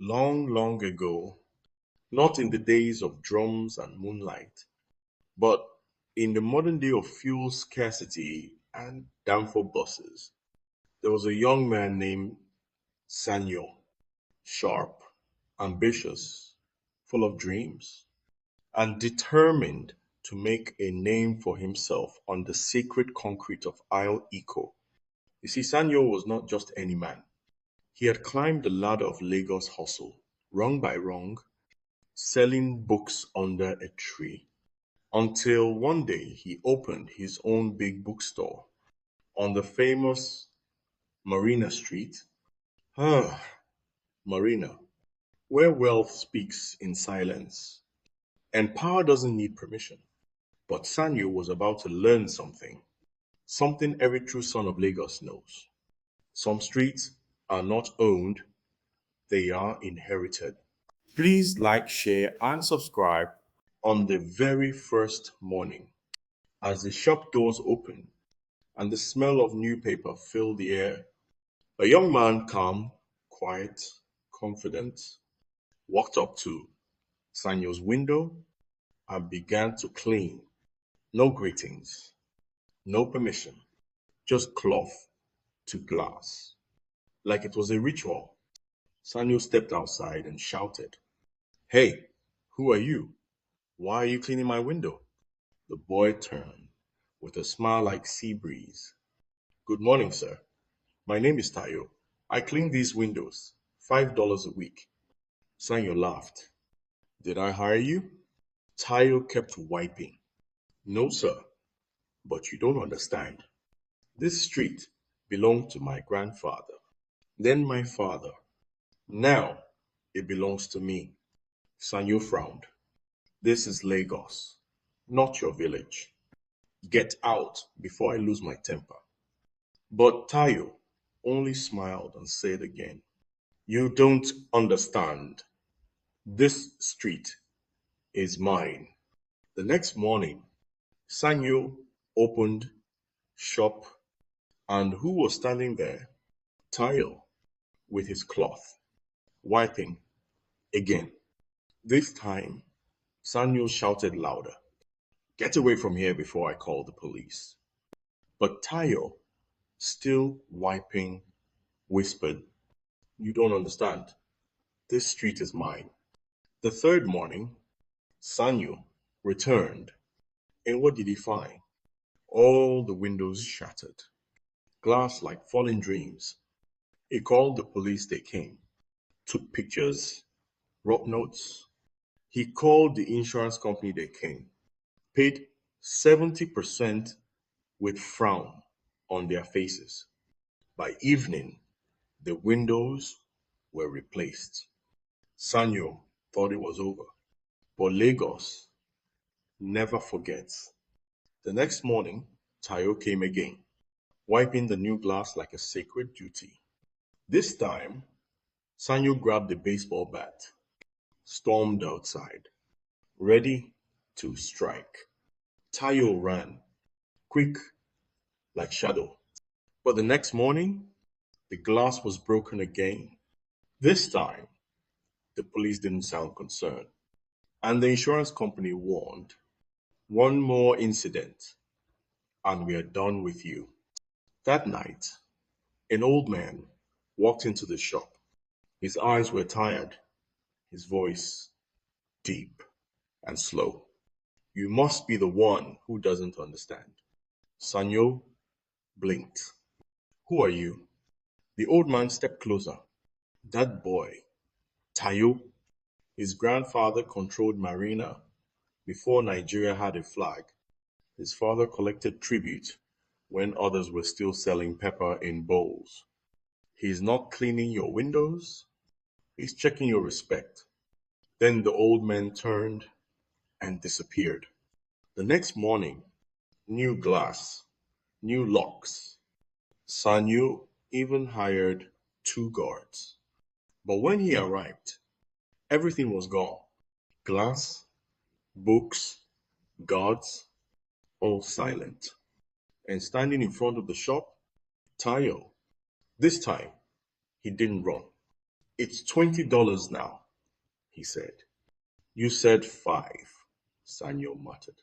Long, long ago, not in the days of drums and moonlight, but in the modern day of fuel scarcity and downfall buses, there was a young man named Sanyo, sharp, ambitious, full of dreams, and determined to make a name for himself on the sacred concrete of Isle Eko. You see, Sanyo was not just any man. He had climbed the ladder of Lagos hustle, rung by rung, selling books under a tree, until one day he opened his own big bookstore on the famous Marina Street. Ah, Marina, where wealth speaks in silence and power doesn't need permission. But Sanyo was about to learn something every true son of Lagos knows. Some streets are not owned, they are inherited. Please like, share, and subscribe. On the very first morning, as the shop doors opened and the smell of new paper filled the air, a young man, calm, quiet, confident, walked up to Sanyo's window and began to clean. No greetings, no permission, just cloth to glass. Like it was a ritual, Sanyo stepped outside and shouted, "Hey, who are you? Why are you cleaning my window?" The boy turned with a smile like sea breeze. "Good morning, sir. My name is Tayo. I clean these windows. $5 a week." Sanyo laughed. "Did I hire you?" Tayo kept wiping. "No, sir, but you don't understand. This street belonged to my grandfather, then my father. Now it belongs to me." Sanyo frowned. "This is Lagos, not your village. Get out before I lose my temper." But Tayo only smiled and said again, "You don't understand. This street is mine." The next morning, Sanyo opened shop, and who was standing there? Tayo, with his cloth, wiping again. This time, Sanyo shouted louder, "Get away from here before I call the police." But Tayo, still wiping, whispered, "You don't understand. This street is mine." The third morning, Sanyo returned, and what did he find? All the windows shattered, glass like fallen dreams. He called the police, they came, took pictures, wrote notes. He called the insurance company, they came, paid 70% with frown on their faces. By evening, the windows were replaced. Sanyo thought it was over, but Lagos never forgets. The next morning, Tayo came again, wiping the new glass like a sacred duty. This time, Sanyo grabbed a baseball bat, stormed outside, ready to strike. Tayo ran, quick like shadow. But the next morning, the glass was broken again. This time, the police didn't sound concerned, and the insurance company warned, "One more incident, and we are done with you." That night, an old man walked into the shop. His eyes were tired, his voice deep and slow. "You must be the one who doesn't understand." Sanyo blinked. "Who are you?" The old man stepped closer. "That boy, Tayo, his grandfather controlled Marina before Nigeria had a flag. His father collected tribute when others were still selling pepper in bowls. He's not cleaning your windows, he's checking your respect." Then the old man turned and disappeared. The next morning, new glass, new locks. Sanyu even hired two guards. But when he arrived, everything was gone. Glass, books, guards, all silent. And standing in front of the shop, Tayo. This time, he didn't run. It's $20 now, he said. You said five, Sanyo muttered.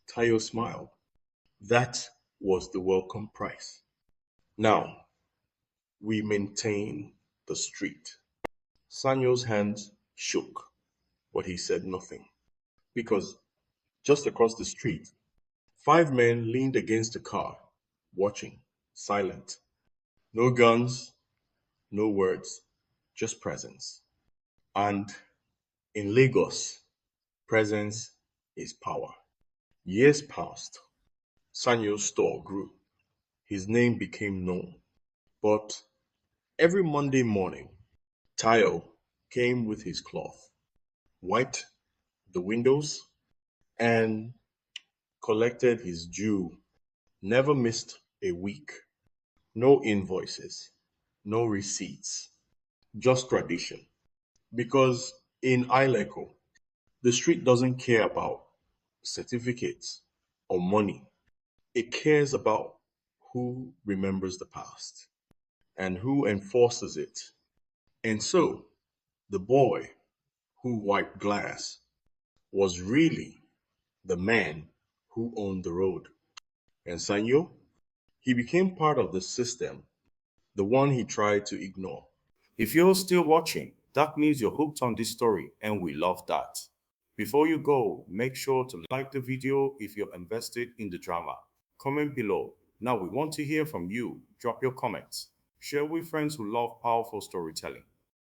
Tayo smiled. That was the welcome price. Now, we maintain the street. Sanyo's hands shook, but he said nothing. Because just across the street, five men leaned against a car, watching, silent. No guns, no words, just presence. And in Lagos, presence is power. Years passed. Sanyo's store grew. His name became known. But every Monday morning, Tayo came with his cloth, wiped the windows, and collected his due. Never missed a week. No invoices, no receipts, just tradition. Because in Isle Eko, the street doesn't care about certificates or money. It cares about who remembers the past and who enforces it. And so, the boy who wiped glass was really the man who owned the road. And Sanyo, he became part of the system, the one he tried to ignore. If you're still watching, that means you're hooked on this story and we love that. Before you go, make sure to like the video if you're invested in the drama. Comment below. Now we want to hear from you. Drop your comments. Share with friends who love powerful storytelling.